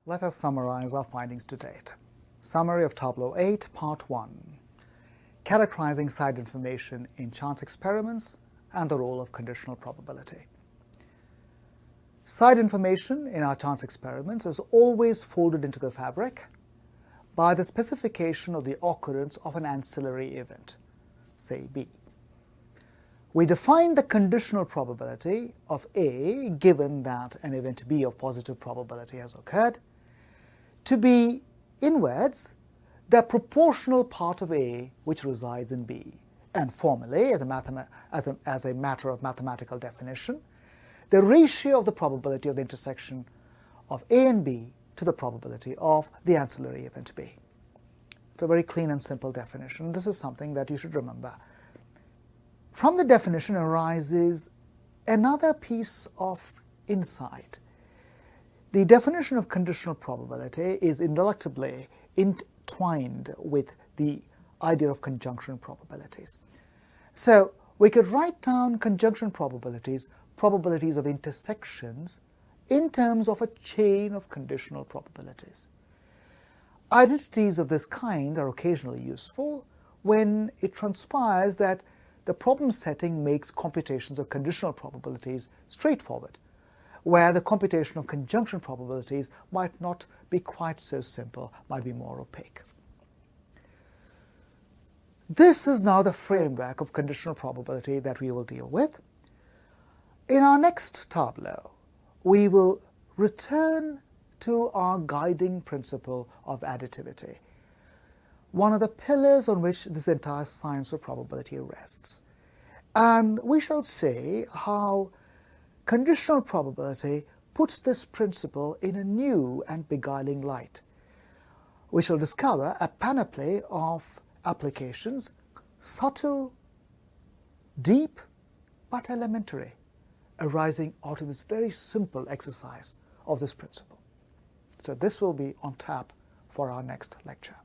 Let us summarize our findings to date. Summary of Tableau 8, Part 1. Characterizing side information in chance experiments and the role of conditional probability. Side information in our chance experiments is always folded into the fabric by the specification of the occurrence of an ancillary event, say B. We define the conditional probability of A, given that an event B of positive probability has occurred, to be inwards the proportional part of A which resides in B. And formally, as a matter of mathematical definition, the ratio of the probability of the intersection of A and B to the probability of the ancillary event B. It's a very clean and simple definition. This is something that you should remember. From the definition arises another piece of insight. The definition of conditional probability is ineluctably entwined with the idea of conjunction probabilities. So we could write down conjunction probabilities, probabilities of intersections, in terms of a chain of conditional probabilities. Identities of this kind are occasionally useful when it transpires that the problem setting makes computations of conditional probabilities straightforward, where the computation of conjunction probabilities might not be quite so simple, might be more opaque. This is now the framework of conditional probability that we will deal with. In our next tableau, we will return to our guiding principle of additivity, one of the pillars on which this entire science of probability rests. And we shall see how conditional probability puts this principle in a new and beguiling light. We shall discover a panoply of applications, subtle, deep, but elementary, arising out of this very simple exercise of this principle. So this will be on tap for our next lecture.